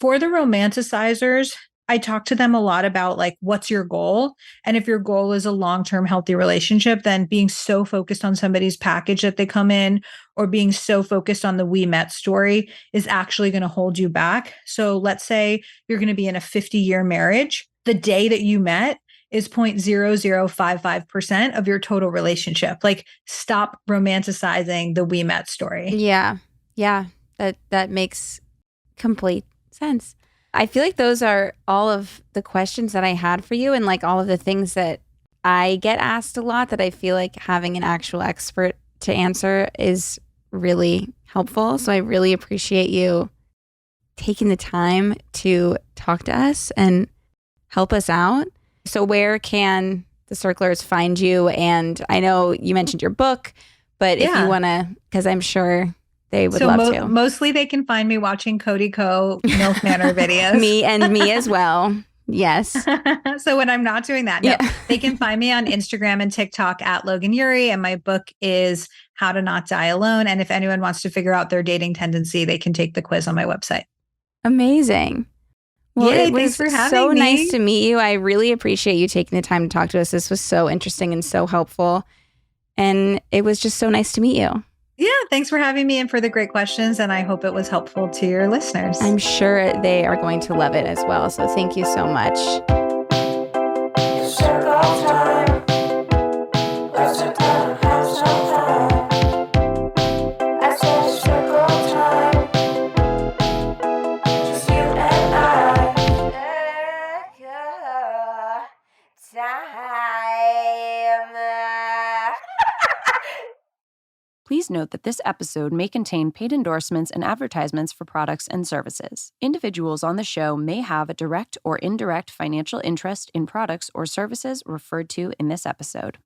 For the romanticizers, I talk to them a lot about like, what's your goal? And if your goal is a long-term healthy relationship, then being so focused on somebody's package that they come in, or being so focused on the we met story, is actually going to hold you back. So let's say you're going to be in a 50-year marriage. The day that you met is 0.0055% of your total relationship. Like, stop romanticizing the we met story. Yeah. Yeah. That makes complete sense. I feel like those are all of the questions that I had for you, and like all of the things that I get asked a lot that I feel like having an actual expert to answer is really helpful. So I really appreciate you taking the time to talk to us and help us out. So where can the Circlers find you? And I know you mentioned your book, but if you want to, because I'm sure they would love to. Mostly they can find me watching Cody Co. MILF Manor videos. Me as well. Yes. So when I'm not doing that, they can find me on Instagram and TikTok at Logan Ury. And my book is How to Not Die Alone. And if anyone wants to figure out their dating tendency, they can take the quiz on my website. Amazing. Well, Yay, it was thanks for having so me. nice to meet you. I really appreciate you taking the time to talk to us. This was so interesting and so helpful. And it was just so nice to meet you. Yeah, thanks for having me and for the great questions. And I hope it was helpful to your listeners. I'm sure they are going to love it as well. So thank you so much. Please note that this episode may contain paid endorsements and advertisements for products and services. Individuals on the show may have a direct or indirect financial interest in products or services referred to in this episode.